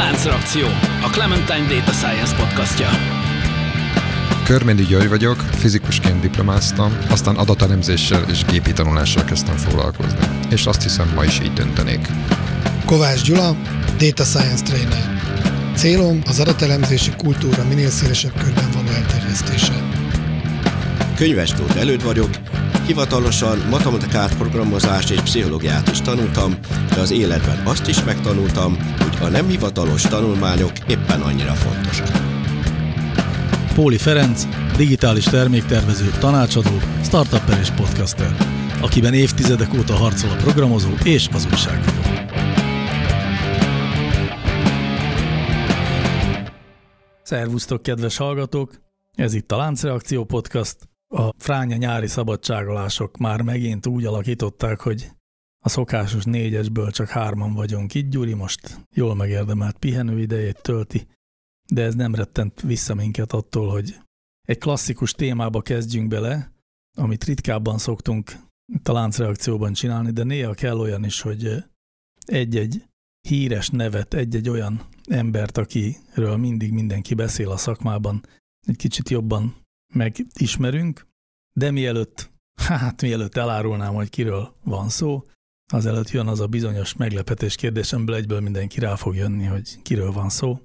Láncreakció, a Clementine Data Science podcastja. Körméndi György vagyok, fizikusként diplomáztam, aztán adatelemzéssel és gépi tanulással kezdtem foglalkozni. És azt hiszem, ma is így döntenék. Kovács Gyula, Data Science Trainer. Célom az adatelemzési kultúra minél szélesebb körben való elterjesztése. Könyves Tóth Előd vagyok, hivatalosan matematikát, programozást és pszichológiát is tanultam, de az életben azt is megtanultam, hogy a nem hivatalos tanulmányok éppen annyira fontosak. Póli Ferenc, digitális terméktervező, tanácsadó, startupper és podcaster, akiben évtizedek óta harcol a programozó és az újságíró. Szervusztok, kedves hallgatók! Ez itt a Láncreakció podcast. A fránya nyári szabadságolások már megint úgy alakították, hogy a szokásos 4-esből csak 3-an vagyunk itt. Gyuri most jól megérdemelt pihenőidejét tölti, de ez nem rettent vissza minket attól, hogy egy klasszikus témába kezdjünk bele, amit ritkábban szoktunk itt a Láncreakcióban csinálni, de néha kell olyan is, hogy egy-egy híres nevet, egy-egy olyan embert, akiről mindig mindenki beszél a szakmában, egy kicsit jobban megismerünk, de mielőtt elárulnám, hogy kiről van szó, azelőtt jön az a bizonyos meglepetés kérdésemből, egyből mindenki rá fog jönni, hogy kiről van szó.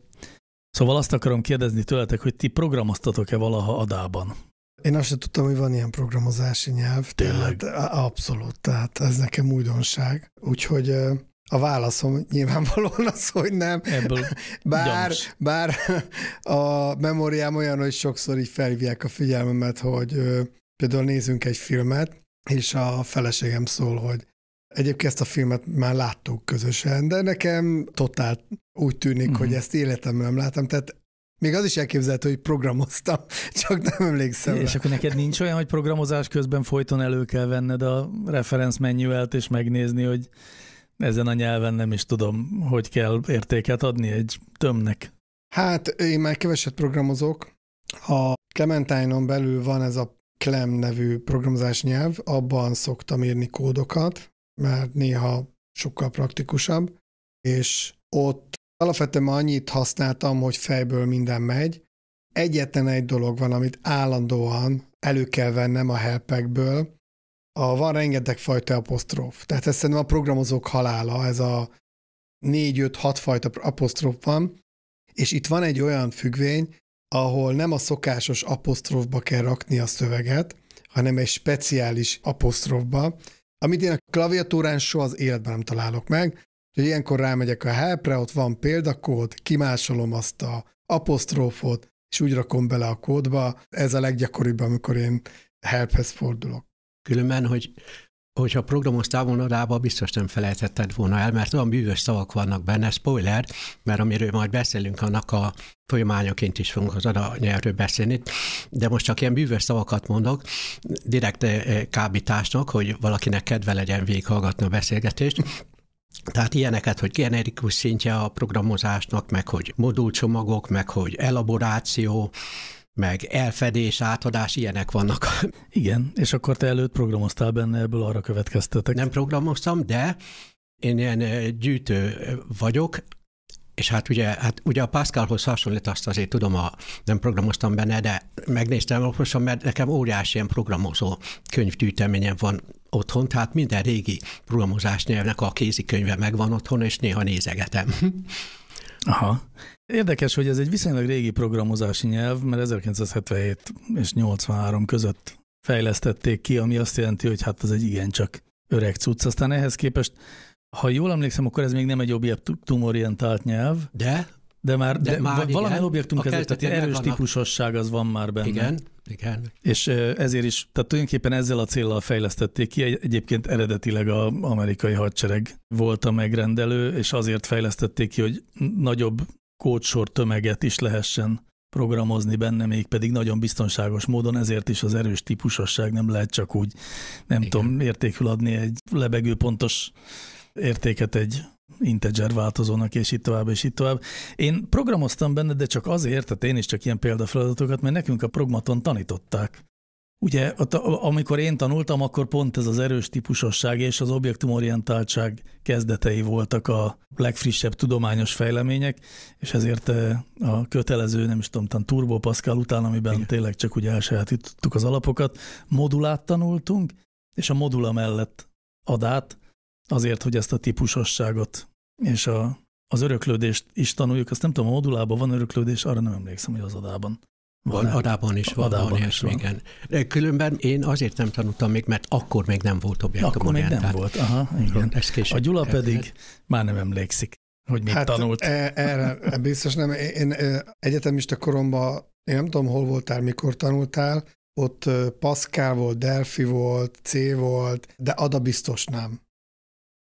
Szóval azt akarom kérdezni tőletek, hogy ti programoztatok-e valaha Adában? Én azt sem tudtam, hogy van ilyen programozási nyelv. Tényleg? Tehát, abszolút, tehát ez nekem újdonság. Úgyhogy a válaszom nyilvánvalóan az, hogy nem. Ebből bár a memóriám olyan, hogy sokszor így felhívják a figyelmemet, hogy például nézzünk egy filmet, és a feleségem szól, hogy egyébként ezt a filmet már láttuk közösen, de nekem totál úgy tűnik, hogy ezt életemben nem láttam, tehát még az is elképzelhető, hogy programoztam, csak nem emlékszem. És akkor neked nincs olyan, hogy programozás közben folyton elő kell venned a reference manualt, és megnézni, hogy ezen a nyelven nem is tudom, hogy kell értéket adni egy tömnek. Hát én már keveset programozok. A Clementine-on belül van ez a Clem nevű programozás nyelv, abban szoktam írni kódokat, mert néha sokkal praktikusabb, és ott alapvetően annyit használtam, hogy fejből minden megy. Egyetlen egy dolog van, amit állandóan elő kell vennem a helpekből, van rengeteg fajta apostróf. Tehát ez szerintem a programozók halála, ez a 4-5-6 fajta apostróf van, és itt van egy olyan függvény, ahol nem a szokásos apostrófba kell rakni a szöveget, hanem egy speciális apostrófba, amit én a klaviatúrán soha az életben nem találok meg, hogy ilyenkor rámegyek a helpre, ott van példakód, kimásolom azt a apostrófot, és úgy rakom bele a kódba. Ez a leggyakoribb, amikor én helphez fordulok. Különben, hogyha programoztál volna Adába, biztos nem felejtetted volna el, mert olyan bűvös szavak vannak benne, spoiler, mert amiről majd beszélünk, annak a folyamányoként is fogunk az Ada nyelvről beszélni, de most csak ilyen bűvös szavakat mondok, direkt kábításnak, hogy valakinek kedve legyen végighallgatni a beszélgetést. Tehát ilyeneket, hogy generikus szintje a programozásnak, meg hogy modulcsomagok, meg hogy elaboráció, meg elfedés, átadás, ilyenek vannak. Igen, és akkor te előtt programoztál benne, ebből arra következtetek. Nem programoztam, de én ilyen gyűjtő vagyok, és hát ugye a Pascalhoz hasonlít, azt azért tudom, nem programoztam benne, de megnéztem alaposan, mert nekem óriási ilyen programozó könyvgyűjteményem van otthon, tehát minden régi programozás nyelvnek a kézikönyve megvan otthon, és néha nézegetem. Aha. Érdekes, hogy ez egy viszonylag régi programozási nyelv, mert 1977 és 83 között fejlesztették ki, ami azt jelenti, hogy hát ez egy igencsak öreg cucc. Aztán ehhez képest, ha jól emlékszem, akkor ez még nem egy objektumorientált nyelv. De már valamilyen objektumkezelő, tehát erős típusosság az van már benne. Igen. És ezért is, tehát tulajdonképpen ezzel a céllal fejlesztették ki. Egyébként eredetileg az amerikai hadsereg volt a megrendelő, és azért fejlesztették ki, hogy nagyobb kódsor tömeget is lehessen programozni benne, mégpedig nagyon biztonságos módon, ezért is az erős típusosság nem lehet csak úgy, tudom, értékül adni egy lebegőpontos értéket egy integer változónak, és itt tovább, és itt tovább. Én programoztam benne, de csak azért, tehát én is csak ilyen példafeladatokat, mert nekünk a Progmaton tanították Ugye, amikor én tanultam, akkor pont ez az erős típusosság és az objektumorientáltság kezdetei voltak a legfrissebb tudományos fejlemények, és ezért a kötelező, nem is tudom, Turbo Pascal után, amiben tényleg csak ugye elsajátítottuk az alapokat, modulát tanultunk, és a modula mellett adát, azért, hogy ezt a típusosságot és az öröklődést is tanuljuk. Azt nem tudom, a modulában van öröklődés, arra nem emlékszem, hogy az adában. Van, adában is van, igen. De különben én azért nem tanultam még, mert akkor még nem volt objektumorientált. Akkor még nem volt, aha, igen. A Gyula pedig már nem emlékszik, hogy mit tanult. Erre biztos nem. Én egyetemista koromban, én nem tudom, hol voltál, mikor tanultál, ott Pascal volt, Delphi volt, C volt, de Ada biztos nem.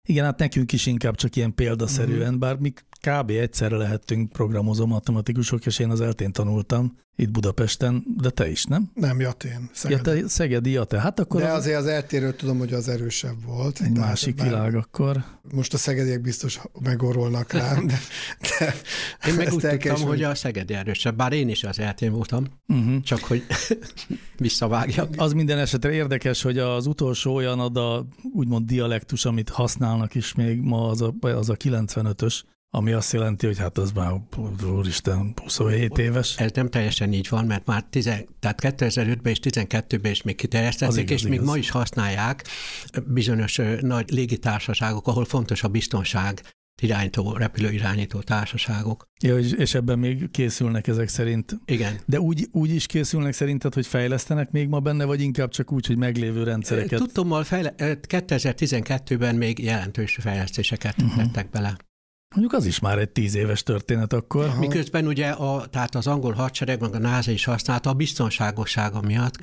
Igen, hát nekünk is inkább csak ilyen példaszerűen, bár mi kb. Egyszerre lehettünk programozó matematikusok, és én az eltén tanultam itt Budapesten, de te is, nem? Nem, Jatén. Szegedi Jate. Hát akkor de azért az eltéről tudom, hogy az erősebb volt. Egy másik világ akkor. Most a szegediek biztos megorolnak rám, de én meg úgy tudtam, hogy a szegedi erősebb, bár én is az eltén voltam, csak hogy visszavágjak. Az minden esetre érdekes, hogy az utolsó olyan úgymond dialektus, amit használnak is még ma, az a 95-ös, ami azt jelenti, hogy hát az már, úristen, 27 éves. Ez nem teljesen így van, mert már tehát 2005-ben és 2012-ben is még kiterjesztették, és még ma is használják bizonyos nagy légitársaságok, ahol fontos a biztonság, repülőirányító társaságok. Ja, és ebben még készülnek ezek szerint. Igen. De úgy is készülnek szerinted, hogy fejlesztenek még ma benne, vagy inkább csak úgy, hogy meglévő rendszereket? Tudtommal 2012-ben még jelentős fejlesztéseket tettek bele. Mondjuk az is már egy 10 éves történet akkor. Aha. Miközben ugye tehát az angol hadsereg, meg a NASA is használta a biztonságossága miatt.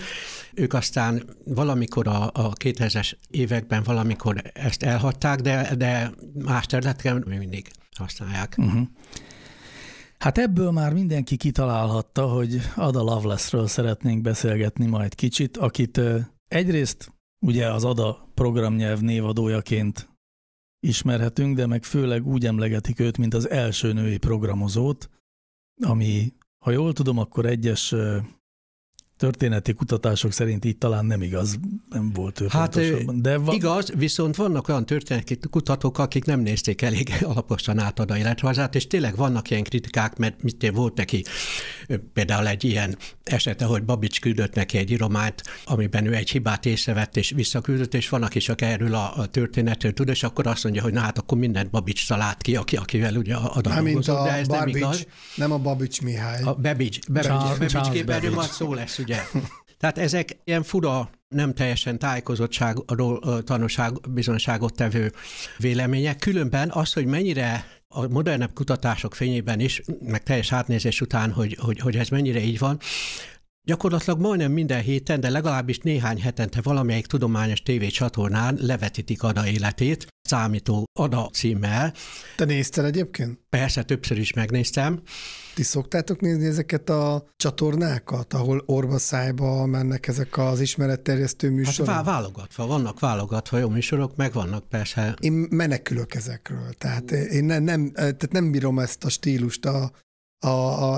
Ők aztán valamikor a 2000-es években valamikor ezt elhagyták, de más területeken még mindig használják. Hát ebből már mindenki kitalálhatta, hogy Ada Lovelace-ről szeretnénk beszélgetni majd kicsit, akit egyrészt ugye az Ada programnyelv névadójaként ismerhetünk, de meg főleg úgy emlegetik őt, mint az első női programozót, ami, ha jól tudom, akkor egyes történeti kutatások szerint így talán nem igaz, nem volt ő pontosabban. De igaz, viszont vannak olyan történeti kutatók, akik nem nézték elég alaposan át Ada életrajzát, és tényleg vannak ilyen kritikák, mert volt neki például egy ilyen esete, hogy Babics küldött neki egy írományt, amiben ő egy hibát észrevett és visszaküldött, és vannak is, aki erről a történetről tud, és akkor azt mondja, hogy na hát akkor mindent Babics talált ki, akivel ugye Ada dolgozott, de ez nem igaz. Nem a Babics Mihály. A Babics képerről majd szó lesz, ugye. Tehát ezek ilyen fura, nem teljesen tájékozottságról bizonyságot tevő vélemények. Különben az, hogy mennyire a modernebb kutatások fényében is, meg teljes átnézés után, hogy ez mennyire így van, gyakorlatilag majdnem minden héten, de legalábbis néhány hetente valamelyik tudományos tévécsatornán levetítik Ada életét, számító Ada címmel. Te nézted egyébként? Persze, többször is megnéztem. Ti szoktátok nézni ezeket a csatornákat, ahol orba-szájba mennek ezek az ismeretterjesztő műsorok? Hát vannak válogatva jó műsorok, meg vannak persze. Én menekülök ezekről, tehát én nem bírom ezt a stílust,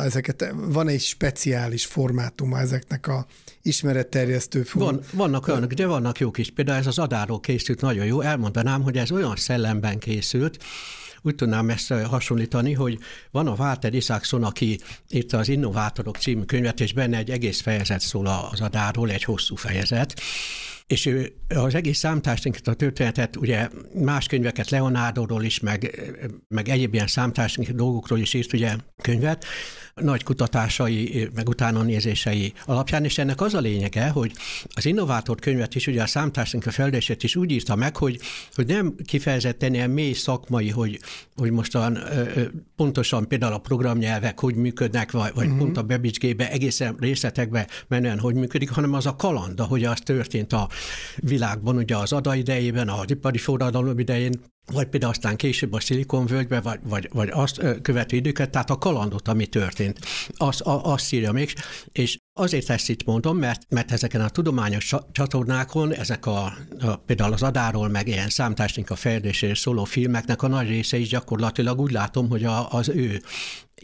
ezeket, van egy speciális formátuma ezeknek a ismeretterjesztő Vannak olyanok, de vannak jók is. Például ez az Adáról készült nagyon jó. Elmondanám, hogy ez olyan szellemben készült, úgy tudnám ezt hasonlítani, hogy van a Walter Isaacson, aki írta az Innovátorok című könyvet, és benne egy egész fejezet szól az Adáról, egy hosszú fejezet. És ő az egész számítástechnika a történetet, ugye más könyveket Leonardoról is, meg egyéb ilyen számítástechnika dolgokról is írt ugye könyvet, nagy kutatásai, meg utána nézései alapján, és ennek az a lényege, hogy az Innovátor könyvet is, ugye a számítástechnika fejlődését is úgy írta meg, hogy nem kifejezetten ilyen mély szakmai, hogy mostan pontosan például a programnyelvek hogy működnek, vagy pont a Babbage gépe egészen részletekbe menően hogy működik, hanem az a kaland, ahogy az történt a világban, ugye az Ada idejében, az ipari forradalom idején, vagy például aztán később a Szilikonvölgyben, vagy azt követő időket, tehát a kalandot, ami történt, azt írja még, és azért ezt itt mondom, mert ezeken a tudományos csatornákon, ezek például az Adáról, meg ilyen számítástechnika fejlődéséről szóló filmeknek a nagy része is gyakorlatilag úgy látom, hogy az ő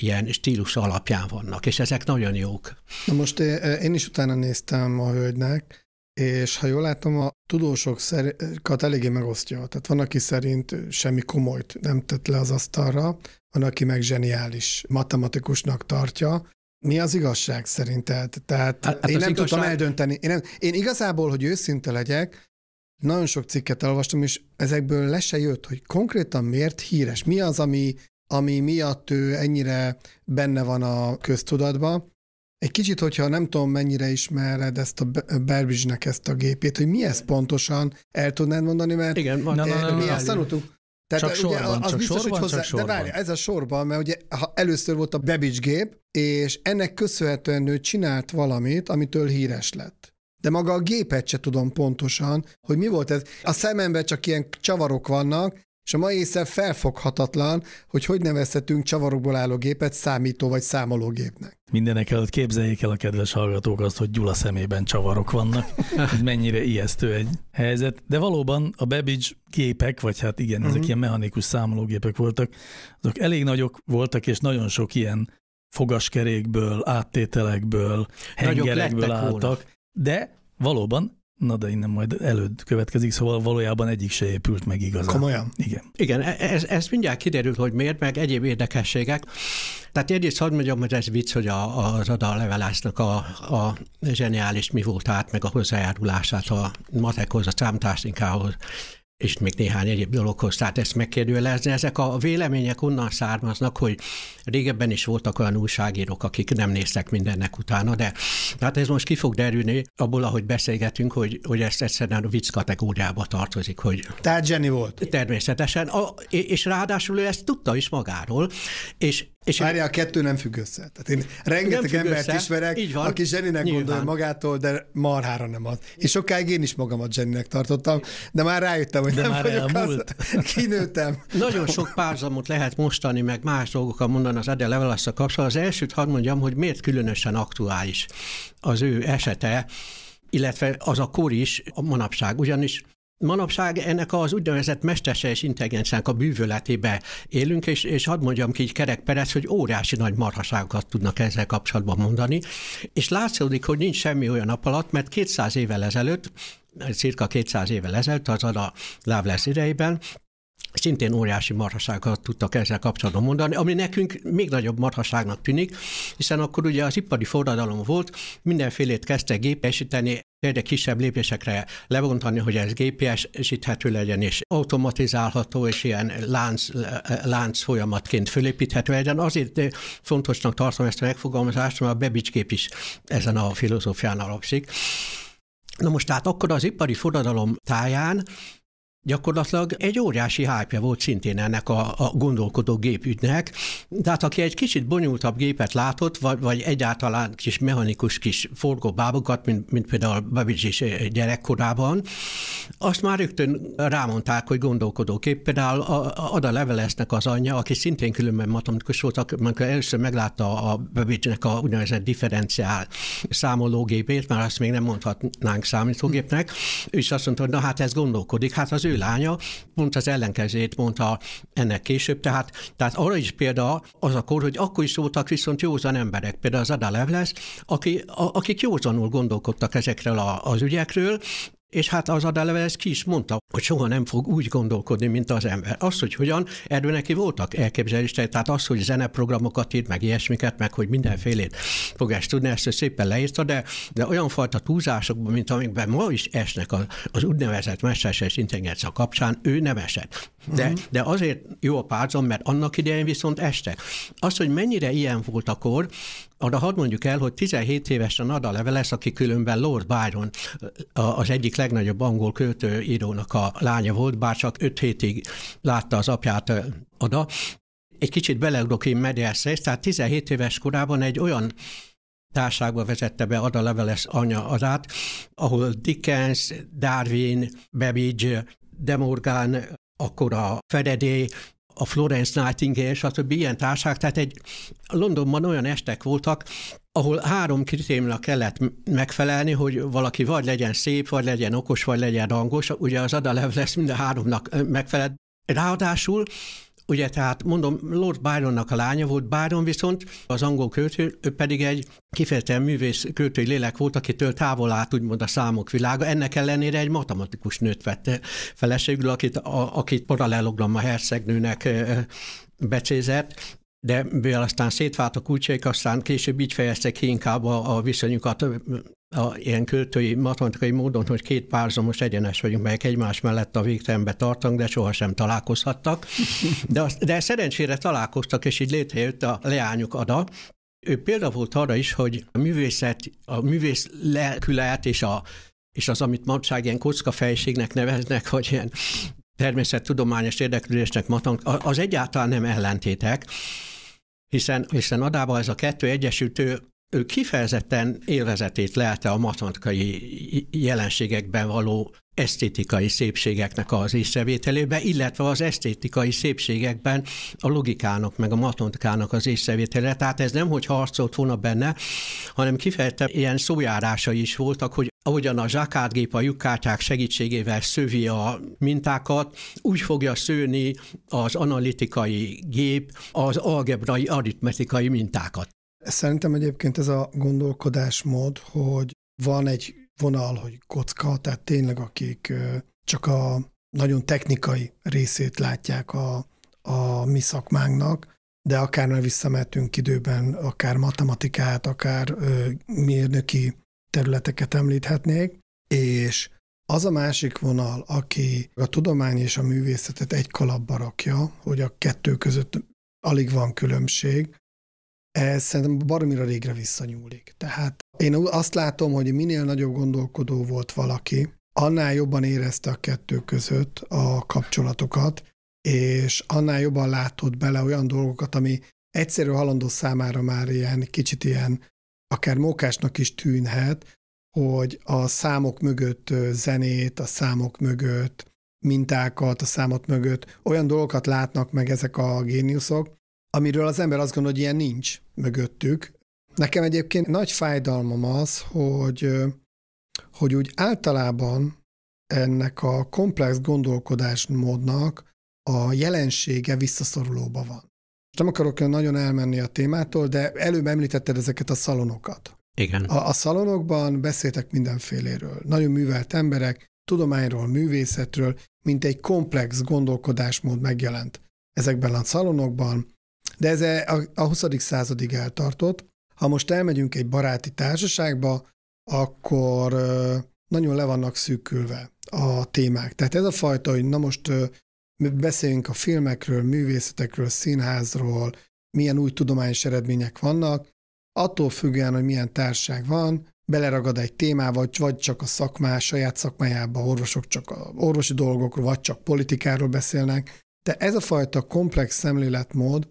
ilyen stílus alapján vannak, és ezek nagyon jók. Na most én is utána néztem a hölgynek, és ha jól látom, a tudósokat eléggé megosztja. Tehát van, aki szerint semmi komolyt nem tett le az asztalra, van, aki meg zseniális matematikusnak tartja. Mi az igazság szerint? Tehát én nem tudtam eldönteni. Én igazából, hogy őszinte legyek, nagyon sok cikket elolvastam, és ezekből le se jött, hogy konkrétan miért híres. Mi az, ami miatt ő ennyire benne van a köztudatban. Egy kicsit, hogyha nem tudom, mennyire ismered ezt a Babbage-nek ezt a gépét, hogy mi ez pontosan, el tudnád mondani, mert igen, mi azt tanultuk. Tehát csak sorban, az csak biztos, sorban, hogy csak sorban. De várja, ez a sorban, mert ugye először volt a Babbage gép, és ennek köszönhetően ő csinált valamit, amitől híres lett. De maga a gépet se tudom pontosan, hogy mi volt ez. A szememben csak ilyen csavarok vannak, és a mai észre felfoghatatlan, hogy nevezhetünk csavarokból álló gépet számító vagy számológépnek. Mindenek előtt képzeljék el a kedves hallgatók azt, hogy Gyula szemében csavarok vannak, hogy mennyire ijesztő egy helyzet. De valóban a Babbage gépek, vagy hát igen, ezek ilyen mechanikus számológépek voltak, azok elég nagyok voltak, és nagyon sok ilyen fogaskerékből, áttételekből, hengerekből álltak. De valóban, na de innen majd előtt következik, szóval valójában egyik se épült meg igazán. Komolyan? Igen. Igen, ez mindjárt kiderül, hogy miért, meg egyéb érdekességek. Tehát egyrészt hadd mondjam, hogy ez vicc, hogy az Ada Lovelace-nak a zseniális mi voltát, meg a hozzájárulását a matekhoz, a számítástechnikához, és még néhány egyéb dologhoz, tehát ezt megkérdőjelezni. Ezek a vélemények onnan származnak, hogy régebben is voltak olyan újságírók, akik nem néztek mindennek utána, de hát ez most ki fog derülni abból, ahogy beszélgetünk, hogy ezt egyszerűen a vicc kategóriába tartozik. Tehát zseni volt. Természetesen, és ráadásul ő ezt tudta is magáról, és várja, a kettő nem függ össze. Tehát én rengeteg embert ismerek, aki zseninek gondolja magától, de marhára nem az. És sokáig én is magamat zseninek tartottam, de már rájöttem, hogy nem vagyok az. Kinőttem. Nagyon sok párhuzamot lehet mostani, meg más dolgokat mondani az Ada Lovelace-szal kapcsolatban. Az elsőt hadd mondjam, hogy miért különösen aktuális az ő esete, illetve az a kor is, a manapság. Ugyanis manapság ennek az úgynevezett mesterséges intelligenciának a bűvöletébe élünk, és hadd mondjam ki így kerekperec, hogy óriási nagy marhaságokat tudnak ezzel kapcsolatban mondani, és látszódik, hogy nincs semmi olyan nap alatt, mert 200 évvel ezelőtt, cirka 200 évvel ezelőtt, az Ada Lovelace idejében, szintén óriási marhaságokat tudtak ezzel kapcsolatban mondani, ami nekünk még nagyobb marhaságnak tűnik, hiszen akkor ugye az ipari forradalom volt, mindenfélét kezdtek gépesíteni, egyre kisebb lépésekre lebontani, hogy ez gépesíthető legyen, és automatizálható, és ilyen lánc folyamatként fölépíthető legyen. Azért fontosnak tartom ezt a megfogalmazást, mert a Babbage gép is ezen a filozófián alapszik. Na most tehát akkor az ipari forradalom táján gyakorlatilag egy óriási hype volt szintén ennek a gondolkodó gépügynek. Tehát aki egy kicsit bonyolultabb gépet látott, vagy egyáltalán kis mechanikus kis forgóbábokat, mint például Babbage is gyerekkorában, azt már rögtön rámondták, hogy gondolkodó gép. Például Ada Lovelace-nek az anyja, aki szintén különben matematikus volt, amikor először meglátta a Babbage-nek a úgynevezett differenciál számológépét, már azt még nem mondhatnánk számítógépnek, ő is azt mondta, hogy na hát ez gondolkodik, hát az ő lánya pont az ellenkezőjét mondta ennek később, tehát arra is példa az a kor, hogy akkor is voltak viszont józan emberek, például az Ada Lovelace, akik józanul gondolkodtak ezekről az ügyekről, és hát az Ada Lovelace ki is mondta, hogy soha nem fog úgy gondolkodni, mint az ember. Az, hogy hogyan, erről neki voltak elképzelései, tehát az, hogy zeneprogramokat írt, meg ilyesmiket, meg hogy mindenfélét fog ezt tudni, ezt szépen leírta, de olyan fajta túlzásokban, mint amikben ma is esnek az úgynevezett mesterséges intelligencia kapcsán, ő nem esett. De azért jó a párhuzam, mert annak idején viszont estek. Az, hogy mennyire ilyen volt akkor, arra hadd mondjuk el, hogy 17 évesen Ada Lovelace, aki különben Lord Byron, az egyik legnagyobb angol költőírónak a lánya volt, bár csak 5 hétig látta az apját Ada. Egy kicsit beleugrok én medias res, tehát 17 éves korában egy olyan társaságba vezette be Ada Lovelace anya Adát, ahol Dickens, Darwin, Babbage, De Morgan, akkor a Faraday, a Florence Nightingale, stb. Ilyen társaság, tehát Londonban olyan estek voltak, ahol 3 kritériumnak kellett megfelelni, hogy valaki vagy legyen szép, vagy legyen okos, vagy legyen rangos. Ugye az Ada Lovelace mind a 3-nak megfelelt. Ráadásul Ugye tehát mondom, Lord Byronnak a lánya volt, Byron viszont az angol költő, ő pedig egy kifejezetten művész költői lélek volt, akitől távol állt úgymond a számok világa. Ennek ellenére egy matematikus nőt vette feleségül, akit paralelogramma hercegnőnek becézett, de mivel aztán szétváltak útjaik, aztán később így fejeztek ki inkább a viszonyukat ilyen költői, matematikai módon, hogy két párhuzamos egyenes vagyunk, melyek egymás mellett a végtelenbe tartanak, de sohasem találkozhattak. De szerencsére találkoztak, és így létrejött a leányuk Ada. Ő példa volt arra is, hogy a művész lelkület és az, amit manapság ilyen kockafejségnek neveznek, vagy ilyen természettudományos érdeklődésnek az egyáltalán nem ellentétek, hiszen Adában ez a kettő egyesült, ő kifejezetten élvezetét lelte a matematikai jelenségekben való esztétikai szépségeknek az észrevételébe, illetve az esztétikai szépségekben a logikának, meg a matematikának az észrevételére. Tehát ez nem, hogy harcolt volna benne, hanem kifejezetten ilyen szójárásai is voltak, hogy ahogyan a zsákátgép a lyukkártyák segítségével szövi a mintákat, úgy fogja szőni az analitikai gép az algebrai, aritmetikai mintákat. Szerintem egyébként ez a gondolkodásmód, hogy van egy vonal, hogy kocka, tehát tényleg akik csak a nagyon technikai részét látják a mi szakmánknak, de akár már visszamehetünk időben, akár matematikát, akár mérnöki területeket említhetnék, és az a másik vonal, aki a tudomány és a művészetet egy kalapba rakja, hogy a kettő között alig van különbség, ez szerintem baromira régre visszanyúlik. Tehát én azt látom, hogy minél nagyobb gondolkodó volt valaki, annál jobban érezte a kettő között a kapcsolatokat, és annál jobban látott bele olyan dolgokat, ami egyszerű halandó számára már ilyen kicsit ilyen akár mókásnak is tűnhet, hogy a számok mögött zenét, a számok mögött mintákat, a számok mögött olyan dolgokat látnak meg ezek a géniuszok, amiről az ember azt gondolja, hogy ilyen nincs mögöttük. Nekem egyébként nagy fájdalmam az, hogy úgy általában ennek a komplex gondolkodásmódnak a jelensége visszaszorulóban van. Nem akarok nagyon elmenni a témától, de előbb említetted ezeket a szalonokat. Igen. A szalonokban beszéltek mindenféléről. Nagyon művelt emberek, tudományról, művészetről, mint egy komplex gondolkodásmód megjelent ezekben a szalonokban, de ez a 20. századig eltartott. Ha most elmegyünk egy baráti társaságba, akkor nagyon le vannak szűkülve a témák. Tehát ez a fajta, hogy na most beszéljünk a filmekről, művészetekről, színházról, milyen új tudományos eredmények vannak, attól függően, hogy milyen társaság van, beleragad egy témába, vagy csak a saját szakmájába, orvosok csak a orvosi dolgokról, vagy csak politikáról beszélnek. De ez a fajta komplex szemléletmód,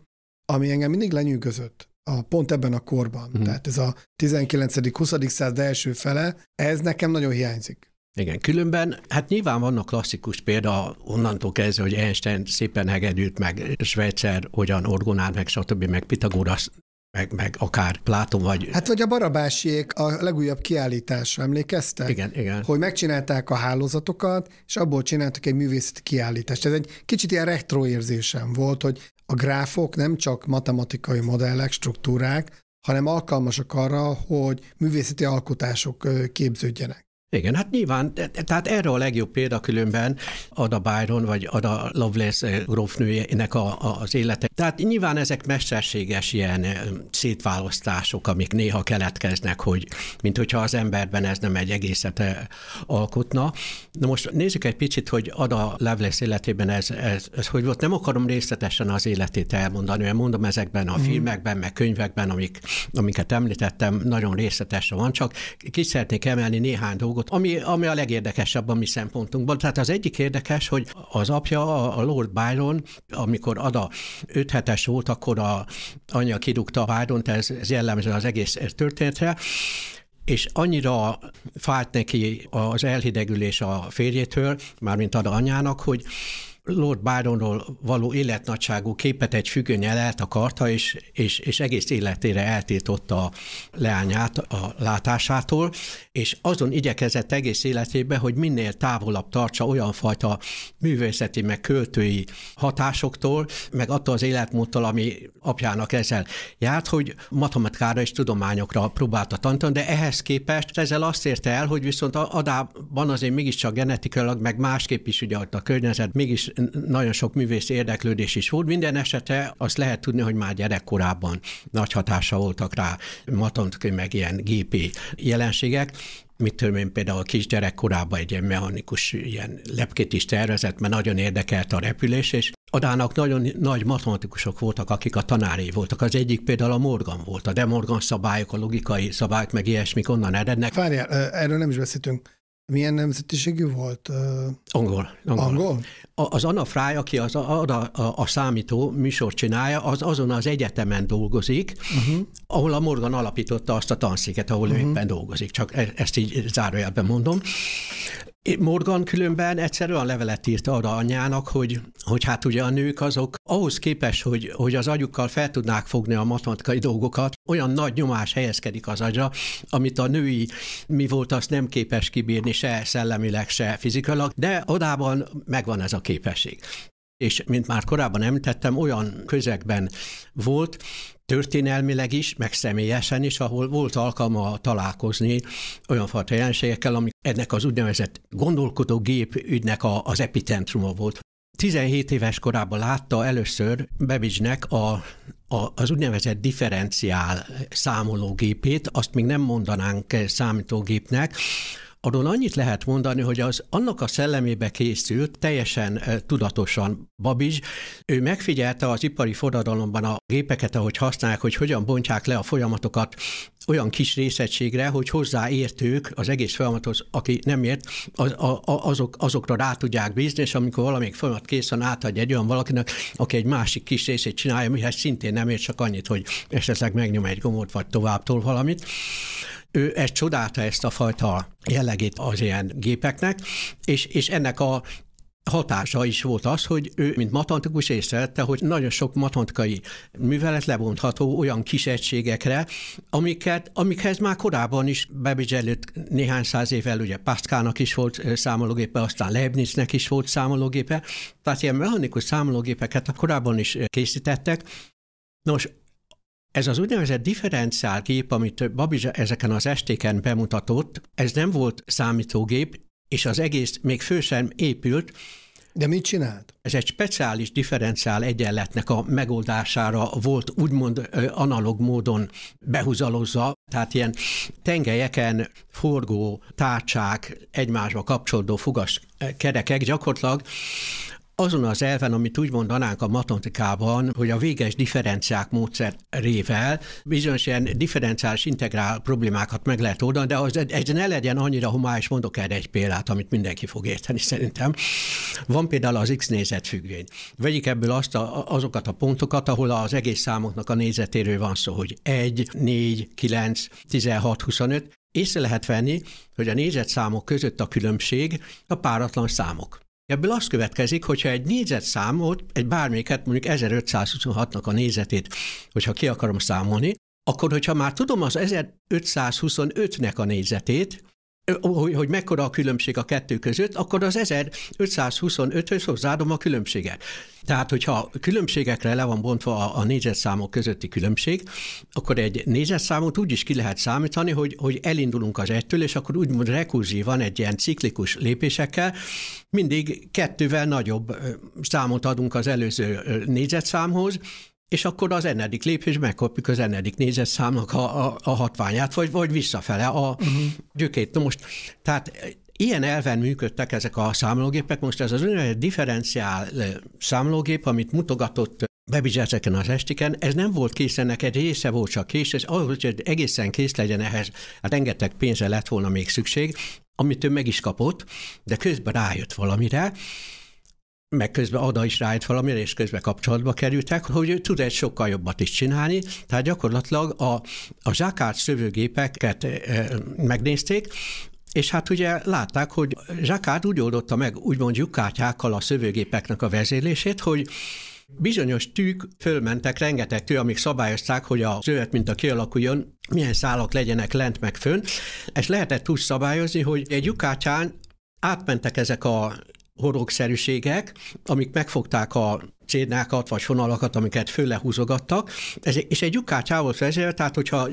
ami engem mindig lenyűgözött, pont ebben a korban. Tehát ez a 19.-20. század első fele, ez nekem nagyon hiányzik. Igen, különben, hát nyilván vannak klasszikus példa, onnantól kezdve, hogy Einstein szépen hegedült, meg Schweitzer hogyan orgonált, meg stb., meg Pitagorasz, meg akár Pláton vagy... Hát vagy a Barabásiék a legújabb kiállításra, emlékeztek? Igen. Hogy megcsinálták a hálózatokat, és abból csináltak egy művészeti kiállítást. Ez egy kicsit ilyen retro érzésem volt, hogy a gráfok nem csak matematikai modellek, struktúrák, hanem alkalmasak arra, hogy művészeti alkotások képződjenek. Igen, hát nyilván, tehát erre a legjobb példa különben Ada Byron, vagy Ada Lovelace grófnőjének az élete. Tehát nyilván ezek mesterséges ilyen szétválasztások, amik néha keletkeznek, mint hogyha az emberben ez nem egy egészet alkotna. Na most nézzük egy picit, hogy Ada Lovelace életében ez hogy volt. Nem akarom részletesen az életét elmondani, mert mondom ezekben a filmekben, meg könyvekben, amiket említettem, nagyon részletesen van, csak ki szeretnék emelni néhány dolgot, ami a legérdekesebb a mi szempontunkban. Tehát az egyik érdekes, hogy az apja, a Lord Byron, amikor Ada 5 hetes volt, akkor a anyja kirúgta Byront, ez jellemző az egész történetre, és annyira fájt neki az elhidegülés a férjétől, mármint Ada anyának, hogy Lord Byronról való életnagyságú képet egy függönnyel eltakarta, és egész életére eltiltotta a leányát a látásától, és azon igyekezett egész életében, hogy minél távolabb tartsa olyan fajta művészeti, meg költői hatásoktól, meg attól az életmódtól, ami apjának ezzel járt, hogy matematikára és tudományokra próbálta tanítani, de ehhez képest ezzel azt érte el, hogy viszont adában azért mégiscsak genetikailag, meg másképp is ugye a környezet, mégis nagyon sok művész érdeklődés is volt. Minden esetre azt lehet tudni, hogy már gyerekkorában nagy hatása voltak rá matematikai, meg ilyen gépi jelenségek. Mit tudom én, például a kisgyerekkorában egy ilyen mechanikus ilyen lepkét is tervezett, mert nagyon érdekelte a repülés, és Adának nagyon nagy matematikusok voltak, akik a tanárai voltak. Az egyik például a Morgan volt. A De Morgan szabályok, a logikai szabályok, meg ilyesmik onnan erednek. Várjál, erről nem is beszéltünk. Milyen nemzetiségű volt? Angol? Az Anna Fry, aki a számító műsor csinálja, azon az egyetemen dolgozik, ahol a Morgan alapította azt a tanszéket, ahol ő éppen dolgozik. Csak ezt így zárójelben mondom. Morgan különben egyszerűen levelet írt arra anyjának, hogy hát ugye a nők azok ahhoz képest, hogy az agyukkal fel tudnák fogni a matematikai dolgokat, olyan nagy nyomás helyezkedik az agyra, amit a női mi volt, azt nem képes kibírni se szellemileg, se fizikailag, de odában megvan ez a képesség. És mint már korábban említettem, olyan közegben volt, történelmileg is, meg személyesen is, ahol volt alkalma találkozni olyan fajta jelenségekkel, amik ennek az úgynevezett gondolkodó gép ügynek az epicentruma volt. 17 éves korában látta először Babbage-nek az úgynevezett differenciál számológépét, azt még nem mondanánk számítógépnek. Arról annyit lehet mondani, hogy annak a szellemébe készült, teljesen tudatosan Babbage. Ő megfigyelte az ipari forradalomban a gépeket, ahogy használják, hogy hogyan bontják le a folyamatokat olyan kis részegységre, hogy hozzáértők az egész folyamathoz, aki nem ért, azokra rá tudják bízni, és amikor valamelyik folyamat kész van, átadja egy olyan valakinek, aki egy másik kis részét csinálja, mihez szintén nem ért, csak annyit, hogy esetleg megnyom egy gombot, vagy továbbtól valamit. Ő ezt csodálta, ezt a fajta jellegét az ilyen gépeknek, és ennek a hatása is volt az, hogy ő, mint matematikus észrevette, hogy nagyon sok matematikai művelet lebontható olyan kis egységekre, amikhez már korábban is, Babbage előtt néhány száz évvel, ugye Pascalnak is volt számológépe, aztán Leibniznek is volt számológépe, tehát ilyen mechanikus számológépeket korábban is készítettek. Nos, ez az úgynevezett differenciál gép, amit Babbage ezeken az estéken bemutatott, ez nem volt számítógép, és az egész még föl sem épült. De mit csinált? Ez egy speciális differenciál egyenletnek a megoldására volt úgymond analóg módon behúzalozva, tehát ilyen tengelyeken forgó tárcsák, egymásba kapcsolódó fogas kerekek gyakorlatilag azon az elven, amit úgy mondanánk a matematikában, hogy a véges differenciák módszerével bizonyos ilyen differenciális integrál problémákat meg lehet oldani, de ez ne legyen annyira homályos, mondok erre egy példát, amit mindenki fog érteni szerintem. Van például az X négyzetfüggvény. Vegyük ebből azokat a pontokat, ahol az egész számoknak a négyzetéről van szó, hogy 1, 4, 9, 16, 25. Észre lehet venni, hogy a négyzetszámok között a különbség a páratlan számok. Ebből az következik, hogyha egy négyzetszámot, egy bármelyiket, mondjuk 1526-nak a négyzetét, hogyha ki akarom számolni, akkor hogyha már tudom az 1525-nek a négyzetét, hogy mekkora a különbség a kettő között, akkor az 1525-höz hozzáadom a különbséget. Tehát, hogyha különbségekre le van bontva a négyzetszámok közötti különbség, akkor egy négyzetszámot úgy is ki lehet számítani, hogy elindulunk az egytől, és akkor úgymond rekurzívan egy ilyen ciklikus lépésekkel mindig kettővel nagyobb számot adunk az előző négyzetszámhoz, és akkor az n-edik lépés megkapjuk az n-edik négyzetszámnak a hatványát, vagy visszafele a gyökét. Na most, tehát ilyen elven működtek ezek a számológépek. Most ez az úgynevezett differenciál számológép, amit mutogatott Babbage ezeken az estiken, ez nem volt kész, ennek egy része volt csak kész, és ahhoz, hogy egészen kész legyen ehhez, hát rengeteg pénzre lett volna még szükség, amit ő meg is kapott, de közben rájött valamire, meg közben Ada is rájött valamire, és közben kapcsolatba kerültek, hogy ő tud egy sokkal jobbat is csinálni, tehát gyakorlatilag a Jacquard szövőgépeket megnézték, És hát ugye látták, hogy Jacquard úgy oldotta meg úgymond lyukkártyákkal a szövőgépeknek a vezérlését, hogy bizonyos tűk fölmentek, rengeteg tű, amik szabályozták, hogy a zöldminta kialakuljon, milyen szálak legyenek lent meg fönn. Ezt lehetett úgy szabályozni, hogy egy lyukkártyán átmentek ezek a horogszerűségek, amik megfogták a cédnákat vagy fonalakat, amiket föllehúzogattak, és egy lyukkártyával volt vezérel, tehát hogyha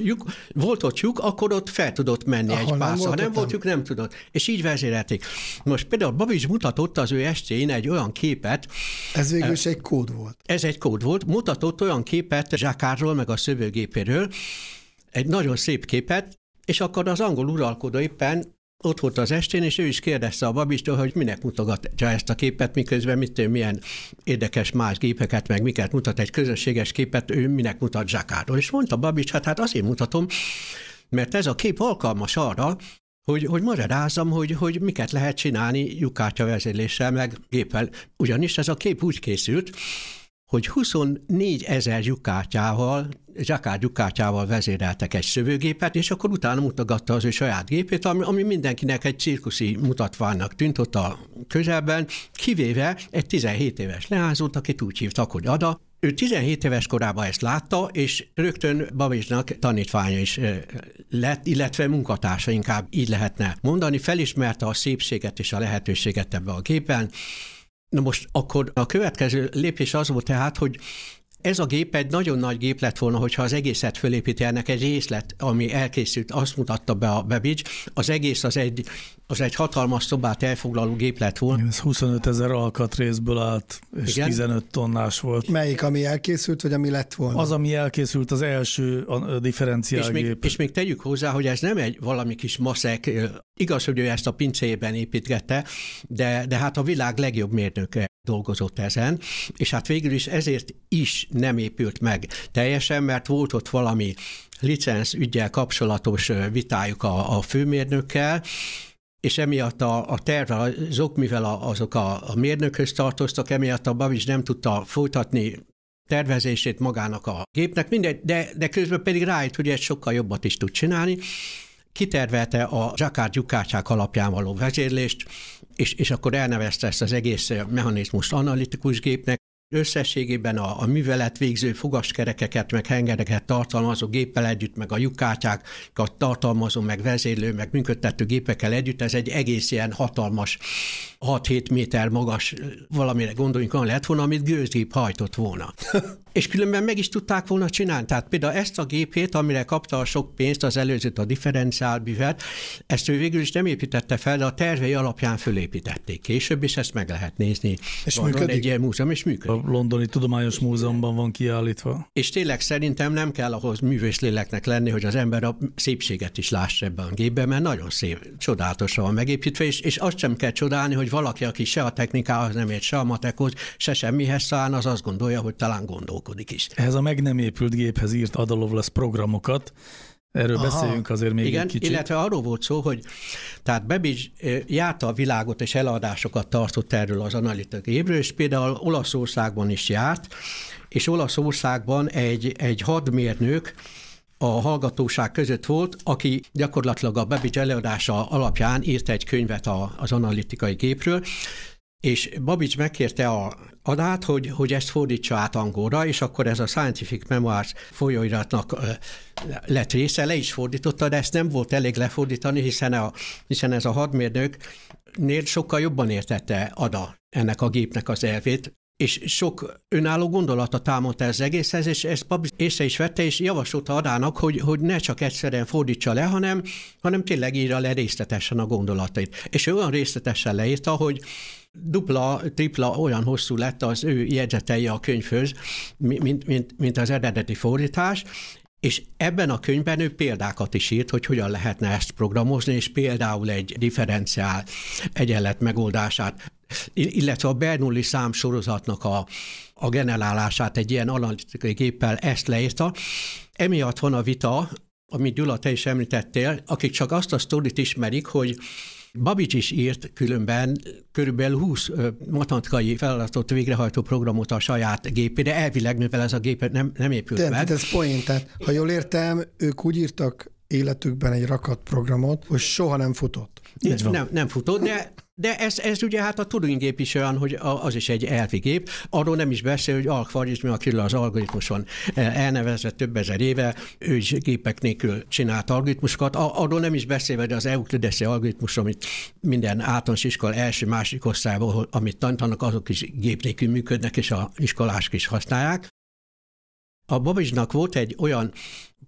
volt ott lyuk, akkor ott fel tudott menni egy pászra. Ha nem volt lyuk, nem tudott. És így vezérelték. Most például Babics mutatott az ő estjén egy olyan képet. Ez végül is egy kód volt. Ez egy kód volt. Mutatott olyan képet Jacquardról, meg a szövőgépéről, egy nagyon szép képet, és akkor az angol uralkodó éppen ott volt az estén, és ő is kérdezte a Babicstól, hogy minek mutogatja ezt a képet, miközben milyen érdekes más gépeket, meg miket mutat egy közösséges képet, ő minek mutat Jacquardról. És mondta Babics, hát azért mutatom, mert ez a kép alkalmas arra, hogy magyarázzam, hogy miket lehet csinálni lyukkártya vezérléssel, meg géppel. Ugyanis ez a kép úgy készült, hogy 24 000 lyukkártyával, Jacquard lyukkártyával vezéreltek egy szövőgépet, és akkor utána mutogatta az ő saját gépét, ami mindenkinek egy cirkuszi mutatvának tűnt ott a közelben, kivéve egy 17 éves leányzót, akit úgy hívtak, hogy Ada. Ő 17 éves korában ezt látta, és rögtön Babicsnak tanítványa is lett, illetve munkatársa, inkább így lehetne mondani, felismerte a szépséget és a lehetőséget ebbe a gépen. Na most akkor a következő lépés az volt tehát, hogy ez a gép egy nagyon nagy gép lett volna, hogyha az egészet fölépíti, ennek egy részlet, ami elkészült, azt mutatta be a Babics, az egész az egy hatalmas szobát elfoglaló gép lett volna. Ez 25 000 alkatrészből állt, és igen? 15 tonnás volt. Melyik, ami elkészült, vagy ami lett volna? Az, ami elkészült, az első a differenciálgép. És még tegyük hozzá, hogy ez nem egy valami kis maszek, igaz, hogy ő ezt a pincéjében építgette, de hát a világ legjobb mérnöke dolgozott ezen, és hát végül is ezért is nem épült meg teljesen, mert volt ott valami licenc üggyel kapcsolatos vitájuk a főmérnökkel, és emiatt a terve azok, mivel azok a mérnökhöz tartoztak, emiatt a Babics nem tudta folytatni tervezését magának a gépnek, mindegy, de közben pedig rájött, hogy egy sokkal jobbat is tud csinálni. Kitervelte a Jacquard lyukkártyák alapján való vezérlést, és akkor elnevezte ezt az egész mechanizmust analitikus gépnek. Összességében a művelet végző fogaskerekeket, meg hengereket tartalmazó géppel együtt, meg a lyukkártyákat tartalmazó, meg vezérlő, meg működtető gépekkel együtt, ez egy egész ilyen hatalmas, 6-7 méter magas, valamire gondoljunk, olyan lett volna, amit gőzgép hajtott volna. És különben meg is tudták volna csinálni. Tehát például ezt a gépét, amire kapta a sok pénzt, az előzőt, a differenciálbüvet, ezt ő végül is nem építette fel, de a tervei alapján fölépítették később, és ezt meg lehet nézni. És működik? Egy ilyen múzeum, és működik. A Londoni Tudományos Múzeumban van kiállítva. És tényleg szerintem nem kell ahhoz művészléleknek lenni, hogy az ember a szépséget is lássa ebben a gépben, mert nagyon szép, csodálatosan van megépítve, és azt sem kell csodálni, hogy valaki, aki se a technikához nem ért, se a matekhoz, se semmihez szállna, az azt gondolja, hogy talán gondolkodik is. Ehhez a meg nem épült géphez írt Ada Lovelace programokat. Erről beszéljünk azért még igen, egy kicsit. Illetve arról volt szó, hogy tehát Babics járta a világot, és eladásokat tartott erről az analitikai gépről, és például Olaszországban is járt, és Olaszországban egy hadmérnök a hallgatóság között volt, aki gyakorlatilag a Babics előadása alapján írt egy könyvet az analitikai gépről, és Babics megkérte a Adát, hogy ezt fordítsa át angolra, és akkor ez a Scientific Memoirs folyóiratnak lett része, le is fordította, de ezt nem volt elég lefordítani, hiszen ez a hadmérnöknél sokkal jobban értette Ada ennek a gépnek az elvét, és sok önálló gondolata támadta ez egészhez, és ezt Babics észre is vette, és javasolta Adának, hogy ne csak egyszerűen fordítsa le, hanem tényleg írja le részletesen a gondolatait. És ő olyan részletesen leírta, hogy dupla, tripla olyan hosszú lett az ő jegyzetei a könyvhöz, mint az eredeti fordítás, és ebben a könyvben ő példákat is írt, hogy hogyan lehetne ezt programozni, és például egy differenciál egyenlet megoldását, illetve a Bernoulli számsorozatnak a generálását egy ilyen analitikai géppel ezt leírta. Emiatt van a vita, amit Gyula, te is említettél, akik csak azt a sztorit ismerik, hogy Babics is írt különben körülbelül 20 matematikai feladatot végrehajtó programot a saját gépére, elvileg, mivel ez a gép nem épült meg. Tehát ez poén, tehát ha jól értem, ők úgy írtak életükben egy rakat programot, hogy soha nem futott. Nem futott, de ez ugye hát a Turing-gép is olyan, hogy az is egy elvi gép. Arról nem is beszél, hogy algoritmus, akiről az algoritmuson elnevezett több ezer éve, ő is gépek nélkül csinált algoritmusokat. Arról nem is beszél, hogy az euklideszi algoritmus, amit minden általános iskola első-második osztályból, amit tanítanak, azok is gép nélkül működnek, és az iskolások is használják. A Babbage-nak volt egy olyan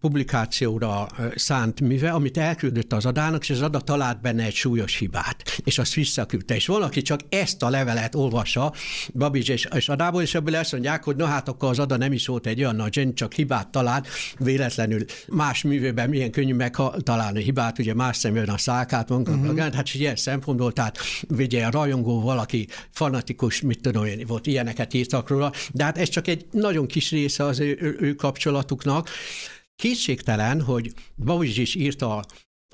publikációra szánt műve, amit elküldött az Adának, és az Ada talált benne egy súlyos hibát, és azt visszaküldte. És valaki csak ezt a levelet olvassa Babbage és Adából, és ebből azt mondják, hogy na hát akkor az Ada nem is volt egy olyan nagy, csak hibát talált, véletlenül más művőben milyen könnyű megtalálni hibát, ugye más szemben a szálkát magunkat, hát ilyen szempontból, tehát ugye a rajongó valaki fanatikus, mit tudom én, volt, ilyeneket írtak róla, de hát ez csak egy nagyon kis része az ő kapcsolatuknak. Kétségtelen, hogy Babbage is írta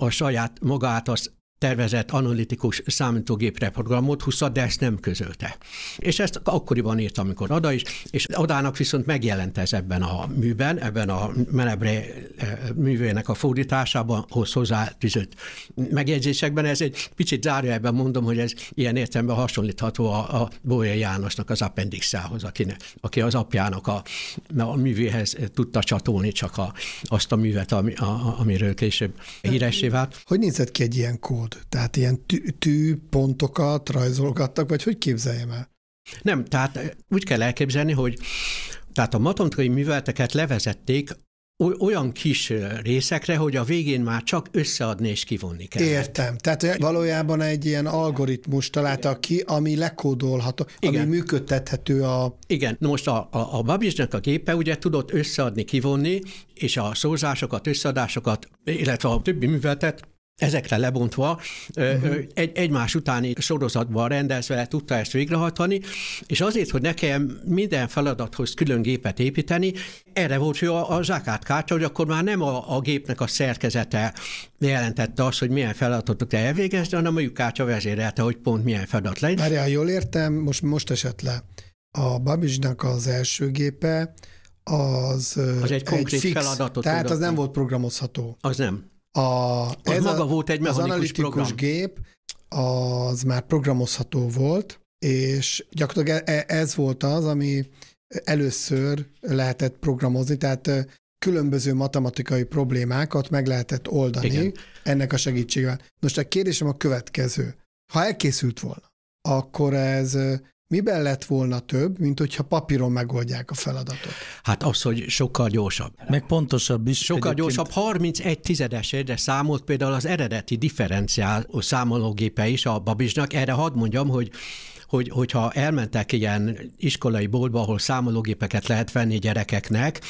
a saját magát az tervezett analitikus számítógépre programot, de ezt nem közölte. És ezt akkoriban írta, amikor Ada is, és Adának viszont megjelent ez ebben a műben, ebben a Menebre művének a fordításában, hozzátűzött megjegyzésekben. Ez egy picit zárójelben mondom, hogy ez ilyen értelemben hasonlítható a Bolyai Jánosnak az appendixához, aki az apjának a művéhez tudta csatolni csak azt a művet, amiről később híressé vált. Hogy nézett ki egy ilyen kód? Tehát ilyen tűpontokat rajzolgattak, vagy hogy képzeljem el? Nem, tehát úgy kell elképzelni, hogy tehát a matematikai műveleteket levezették olyan kis részekre, hogy a végén már csak összeadni és kivonni kell. Értem. Tehát valójában egy ilyen algoritmus találtak ki, ami lekódolható, ami működtethető a... Igen. Most a Babbage-nek a gépe ugye tudott összeadni, kivonni, és a szorzásokat, összeadásokat, illetve a többi műveletet ezekre lebontva, egymás utáni sorozatban rendezve tudta ezt végrehajtani, és azért, hogy ne kelljen minden feladathoz külön gépet építeni, erre volt jó a zsákátkártya, hogy akkor már nem a gépnek a szerkezete jelentette azt, hogy milyen feladatot kell elvégezni, hanem a lyukkártya vezérelte, hogy pont milyen feladat legyen. Várjál, jól értem, most esett le. A Babbage-nak az első gépe az egy konkrét fix, feladatot. Tehát az nem volt programozható. Az nem. Ez maga volt egy mechanikus az analitikus program. gép, az már programozható volt, és gyakorlatilag ez volt az, ami először lehetett programozni, tehát különböző matematikai problémákat meg lehetett oldani ennek a segítségével. Most a kérdésem a következő. Ha elkészült volna, akkor ez miben lett volna több, mint hogyha papíron megoldják a feladatot? Hát az, hogy sokkal gyorsabb. Meg pontosabb is. Sokkal gyorsabb, 31/10-esre számolt például az eredeti differenciál számológépe is a Babbage-nak. Erre hadd mondjam, hogyha elmentek ilyen iskolai boltba, ahol számológépeket lehet venni gyerekeknek,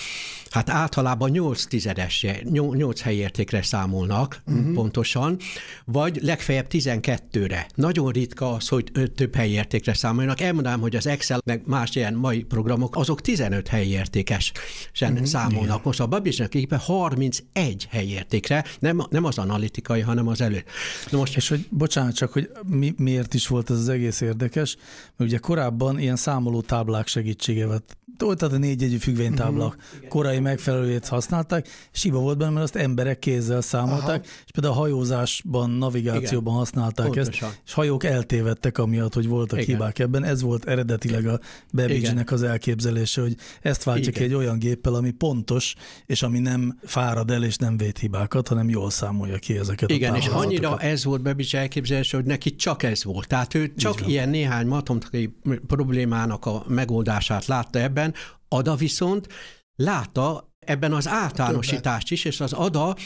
hát általában 8 helyértékre számolnak pontosan, vagy legfeljebb 12-re. Nagyon ritka az, hogy több helyértékre számolnak. Elmondanám, hogy az Excel meg más ilyen mai programok, azok 15 helyértékesen számolnak. Most a Babbage-nek gépe 31 helyértékre, nem az analitikai, hanem az elő. És hogy bocsánat, csak hogy miért is volt ez az egész érdekes, mert ugye korábban ilyen számolótáblák segítségével, tehát a 4 jegyű függvénytáblák korai megfelelőjét használták, és hiba volt benne, mert azt emberek kézzel számolták, és például a hajózásban, navigációban használták pontosan ezt, és hajók eltévedtek amiatt, hogy voltak hibák ebben. Ez volt eredetileg a Babbage-nek az elképzelése, hogy ezt váltja ki egy olyan géppel, ami pontos, és ami nem fárad el, és nem véd hibákat, hanem jól számolja ki ezeket a táblázatokat. És annyira ez volt Babbage elképzelése, hogy neki csak ez volt. Tehát ő csak ilyen néhány matematikai problémának a megoldását látta ebben, Ada viszont látta ebben az általánosítást is, és az Ada,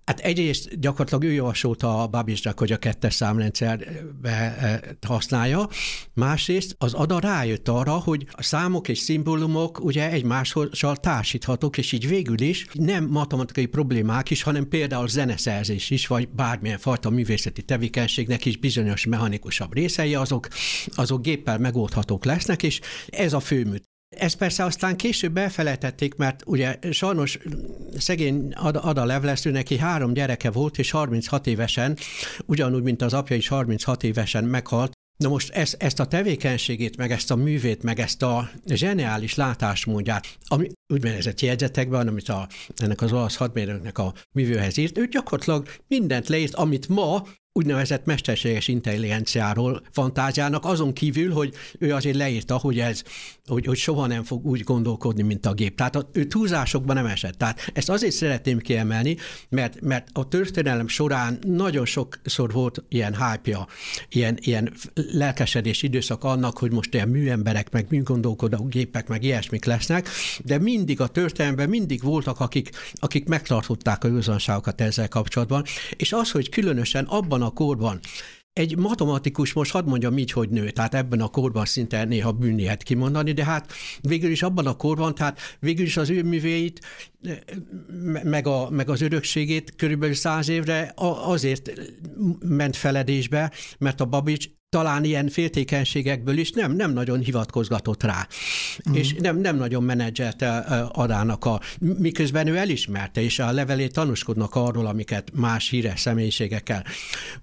hát egyrészt gyakorlatilag ő javasolta a Babbage-nak, hogy a 2-es számrendszerbe használja, másrészt az Ada rájött arra, hogy a számok és szimbólumok ugye egymással társíthatók, és így végül is nem matematikai problémák is, hanem például zeneszerzés is, vagy bármilyen fajta művészeti tevékenységnek is bizonyos mechanikusabb részei, azok géppel megoldhatók lesznek, és ez a főmű. Ezt persze aztán később elfelejtették, mert ugye sajnos szegény Ada Lovelace, neki 3 gyereke volt, és 36 évesen, ugyanúgy, mint az apja is 36 évesen meghalt, Na most ezt a tevékenységét, meg ezt a művét, meg ezt a zseniális látásmódját, ami úgynevezett jegyzetekben, amit ennek az olasz hadmérnöknek a művőhez írt, ő gyakorlatilag mindent leírt, amit ma úgynevezett mesterséges intelligenciáról fantáziának, azon kívül, hogy ő azért leírta, hogy soha nem fog úgy gondolkodni, mint a gép. Tehát ő túlzásokban nem esett. Tehát ezt azért szeretném kiemelni, mert a történelem során nagyon sokszor volt ilyen hype-ja, ilyen lelkesedés időszak annak, hogy most ilyen műemberek, meg műgondolkodó gépek, meg ilyesmik lesznek, de mindig a történelemben mindig voltak, akik megtartották a józanságokat ezzel kapcsolatban, és az, hogy különösen abban a korban egy matematikus, most hadd mondjam így, hogy nő, tehát ebben a korban szinte néha bűnlihet kimondani, de hát végül is abban a korban, tehát végül is az ő művéit, meg az örökségét körülbelül 100 évre azért ment feledésbe, mert a Babics talán ilyen féltékenységekből is nem nagyon hivatkozgatott rá, és nem nagyon menedzselte Adának miközben ő elismerte, és a levelét tanúskodnak arról, amiket más híres személyiségekkel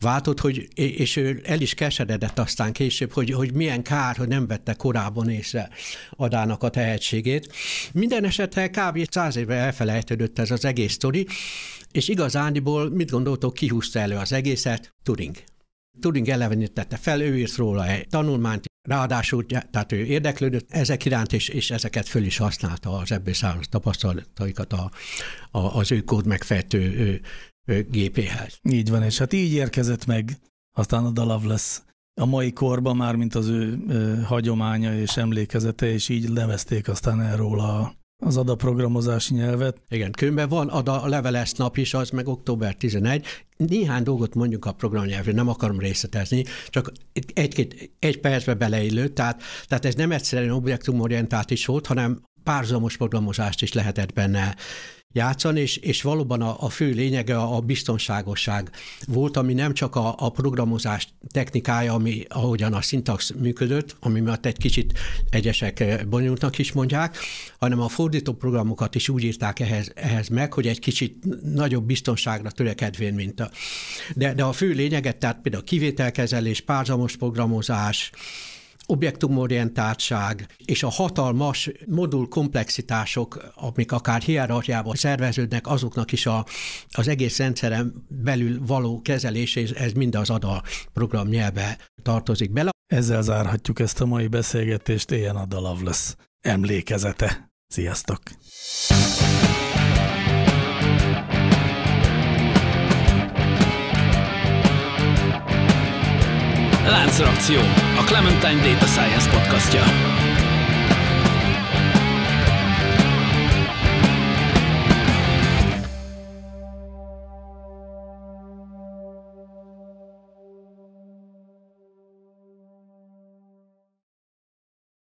váltott, és ő el is keseredett aztán később, hogy milyen kár, hogy nem vette korábban észre Adának a tehetségét. Minden esetre kb. 100 évre elfelejtődött ez az egész sztori, és igazándiból mit gondoltok, kihúzta elő az egészet? Turing elevenítette fel, ő írt róla egy tanulmányt, ráadásul, tehát ő érdeklődött ezek iránt, és ezeket föl is használta az ebből származó tapasztalataikat az ő kód megfejtő gépéhez. Így van, és hát így érkezett meg aztán Ada Lovelace a mai korban már, mint az ő hagyománya és emlékezete, és így nevezték aztán erről az Ada programozási nyelvet. Igen, különben van Ada Lovelace nap is, az meg október 11. Néhány dolgot mondjuk a programnyelvről, nem akarom részletezni, csak egy percbe beleillő, tehát ez nem egyszerűen objektumorientált is volt, hanem párhuzamos programozást is lehetett benne játszani, és valóban a fő lényege a biztonságosság volt, ami nem csak a programozás technikája, ahogyan a szintax működött, ami miatt egy kicsit egyesek bonyolultnak is mondják, hanem a fordító programokat is úgy írták ehhez meg, hogy egy kicsit nagyobb biztonságra törekedvén, de a fő lényeget, tehát például kivételkezelés, párhuzamos programozás, objektumorientáltság és a hatalmas modul komplexitások, amik akár hierarchiában szerveződnek, azoknak is az egész rendszeren belül való kezelés, és ez mind az Ada programnyelvbe tartozik bele. Ezzel zárhatjuk ezt a mai beszélgetést, éljen Ada Lovelace emlékezete. Sziasztok! Láncreakció, a Clementine Data Science podcastja.